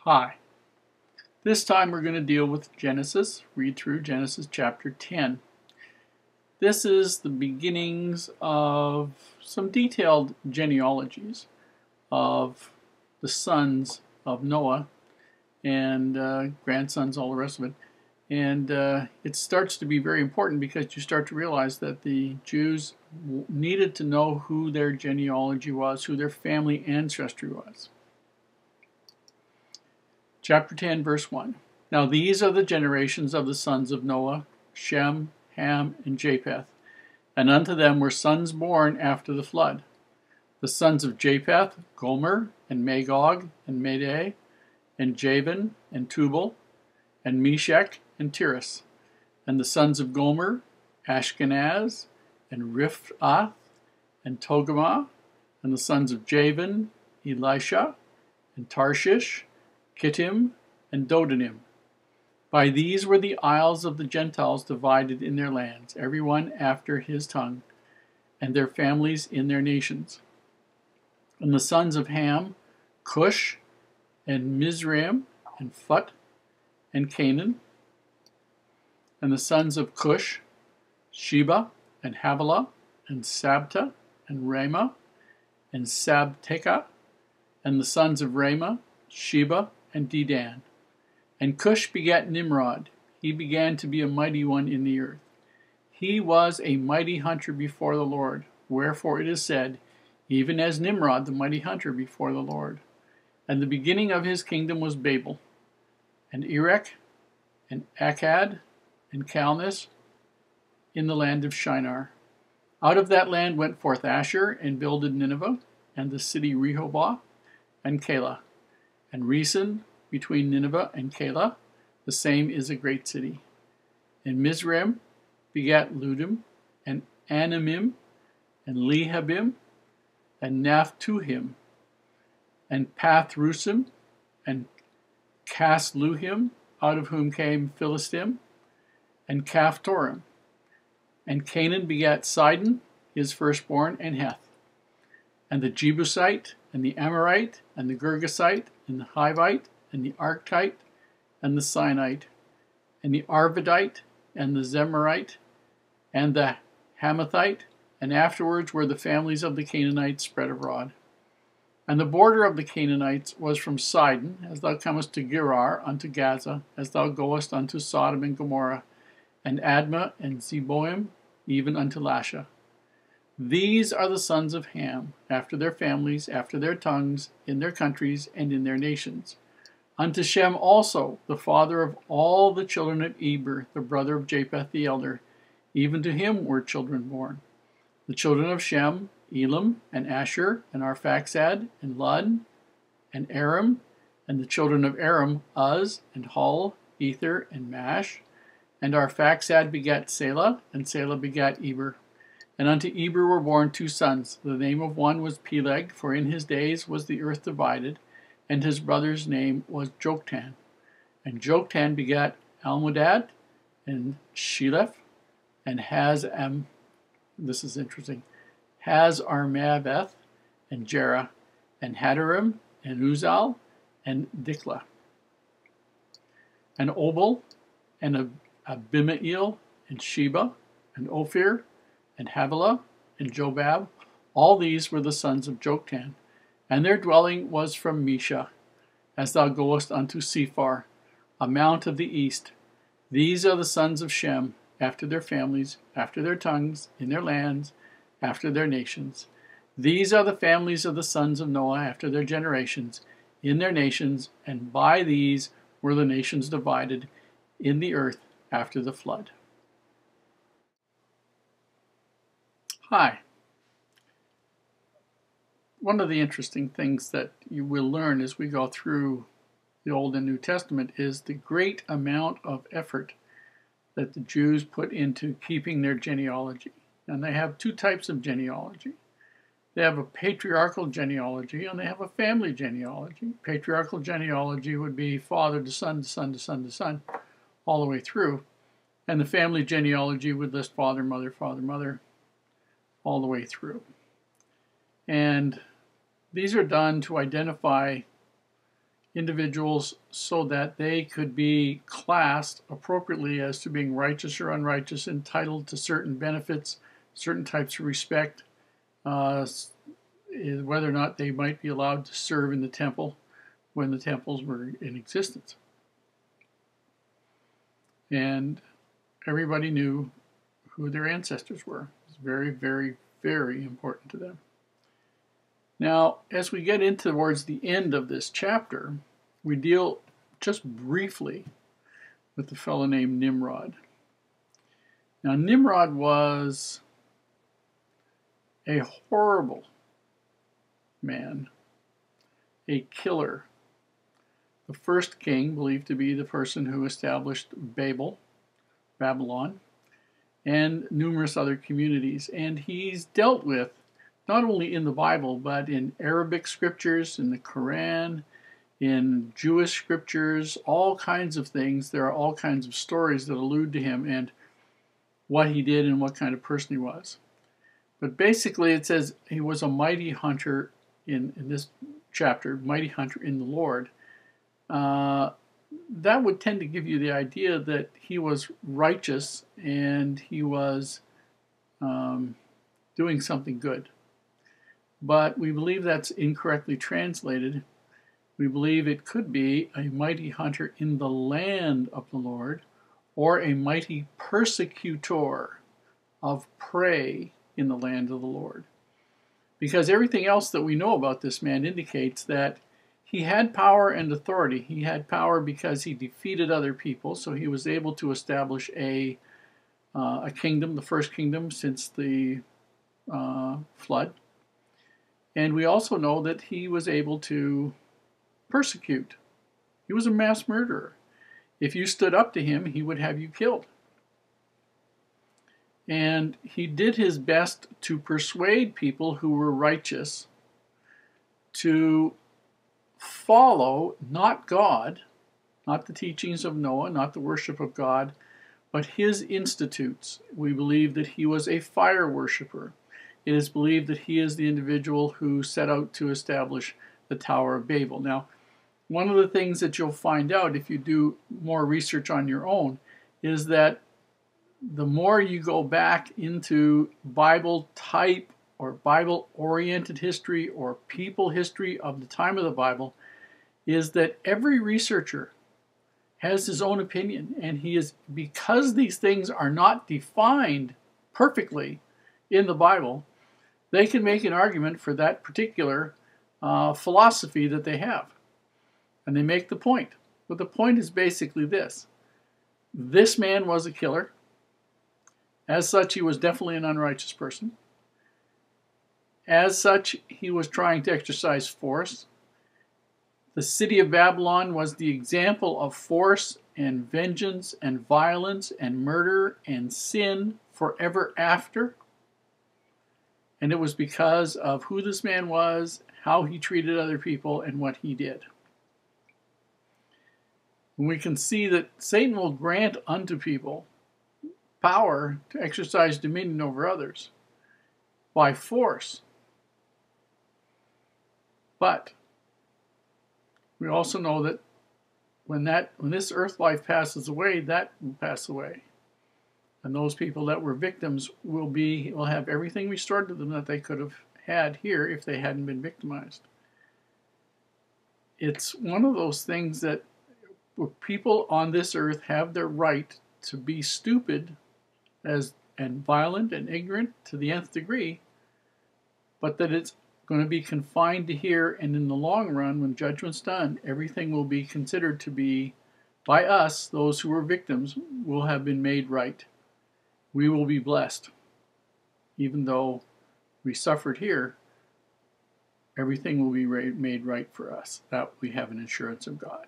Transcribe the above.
Hi. This time we're going to deal with Genesis, read through Genesis chapter 10. This is the beginnings of some detailed genealogies of the sons of Noah and grandsons, all the rest of it. And it starts to be very important because you start to realize that the Jews needed to know who their genealogy was, who their family ancestry was. Chapter 10, verse 1. Now these are the generations of the sons of Noah, Shem, Ham, and Japheth. And unto them were sons born after the flood. The sons of Japheth, Gomer, and Magog, and Madai, and Javan, and Tubal, and Meshech, and Tiras. And the sons of Gomer, Ashkenaz, and Riphath, and Togarmah. And the sons of Javan, Elisha, and Tarshish, Kittim, and Dodanim. By these were the isles of the Gentiles divided in their lands, every one after his tongue, and their families in their nations. And the sons of Ham, Cush, and Mizraim, and Phut, and Canaan. And the sons of Cush, Sheba, and Havilah, and Sabta, and Ramah, and Sabteka. And the sons of Ramah, Sheba, and Dedan. And Cush begat Nimrod. He began to be a mighty one in the earth. He was a mighty hunter before the Lord. Wherefore it is said, even as Nimrod, the mighty hunter before the Lord. And the beginning of his kingdom was Babel, and Erech, and Akkad, and Calneh, in the land of Shinar. Out of that land went forth Asher, and builded Nineveh, and the city Rehoboth, and Calah. And Resen, between Nineveh and Calah, the same is a great city. And Mizraim begat Ludim, and Anamim, and Lehabim, and Naphtuhim, and Pathrusim, and Casluhim, out of whom came Philistim, and Caphtorim. And Canaan begat Sidon, his firstborn, and Heth. And the Jebusite, and the Amorite, and the Girgasite, and the Hivite, and the Archite, and the Sinite, and the Arvadite, and the Zemarite, and the Hamathite, and afterwards were the families of the Canaanites spread abroad. And the border of the Canaanites was from Sidon, as thou comest to Gerar, unto Gaza, as thou goest unto Sodom and Gomorrah, and Admah, and Zeboim, even unto Lasha. These are the sons of Ham, after their families, after their tongues, in their countries, and in their nations. Unto Shem also, the father of all the children of Eber, the brother of Japheth the elder, even to him were children born. The children of Shem, Elam, and Asher, and Arphaxad, and Lud, and Aram, and the children of Aram, Uz, and Hul, Ether, and Mash. And Arphaxad begat Selah, and Selah begat Eber. And unto Eber were born two sons. The name of one was Peleg, for in his days was the earth divided, and his brother's name was Joktan. And Joktan begat Almodad, and Sheleph, and this is interesting, Hazarmaveth, and Jerah, and Hadarim, and Uzal, and Diklah. And Obal, and Abimael, and Sheba, and Ophir, and Havilah, and Jobab. All these were the sons of Joktan. And their dwelling was from Mesha, as thou goest unto Sephar, a mount of the east. These are the sons of Shem, after their families, after their tongues, in their lands, after their nations. These are the families of the sons of Noah, after their generations, in their nations, and by these were the nations divided in the earth after the flood. Hi. One of the interesting things that you will learn as we go through the Old and New Testament is the great amount of effort that the Jews put into keeping their genealogy. And they have two types of genealogy. They have a patriarchal genealogy and they have a family genealogy. Patriarchal genealogy would be father to son to son to son to son, all the way through. And the family genealogy would list father, mother, all the way through. And these are done to identify individuals so that they could be classed appropriately as to being righteous or unrighteous, entitled to certain benefits, certain types of respect, whether or not they might be allowed to serve in the temple when the temples were in existence. And everybody knew who their ancestors were. It was very, very, very important to them. Now, as we get into towards the end of this chapter, we deal just briefly with the fellow named Nimrod. Now, Nimrod was a horrible man, a killer, the first king believed to be the person who established Babylon, and numerous other communities. And he's dealt with not only in the Bible, but in Arabic scriptures, in the Quran, in Jewish scriptures, all kinds of things. There are all kinds of stories that allude to him and what he did and what kind of person he was. But basically it says he was a mighty hunter in this chapter, mighty hunter in the Lord. That would tend to give you the idea that he was righteous and he was doing something good. But we believe that's incorrectly translated. We believe it could be a mighty hunter in the land of the Lord, or a mighty persecutor of prey in the land of the Lord. Because everything else that we know about this man indicates that he had power and authority. He had power because he defeated other people, so he was able to establish a kingdom, the first kingdom since the flood. And we also know that he was able to persecute. He was a mass murderer. If you stood up to him, he would have you killed. And he did his best to persuade people who were righteous to follow not God, not the teachings of Noah, not the worship of God, but his institutes. We believe that he was a fire worshiper. It is believed that he is the individual who set out to establish the Tower of Babel. Now, one of the things that you'll find out if you do more research on your own is that the more you go back into Bible type or Bible-oriented history or people history of the time of the Bible, is that every researcher has his own opinion, and because these things are not defined perfectly in the Bible, they can make an argument for that particular philosophy that they have. And they make the point. But the point is basically this. This man was a killer. As such, he was definitely an unrighteous person. As such, he was trying to exercise force. The city of Babylon was the example of force and vengeance and violence and murder and sin forever after. And it was because of who this man was, how he treated other people, and what he did. And we can see that Satan will grant unto people power to exercise dominion over others by force. But we also know that when this earth life passes away, that will pass away. And those people that were victims will have everything restored to them that they could have had here if they hadn't been victimized. It's one of those things that people on this earth have their right to be stupid and violent and ignorant to the nth degree, but that it's going to be confined to here, and in the long run, when judgment's done, everything will be considered to be, by us, those who were victims, will have been made right. We will be blessed. Even though we suffered here, everything will be made right for us. That we have an assurance of God.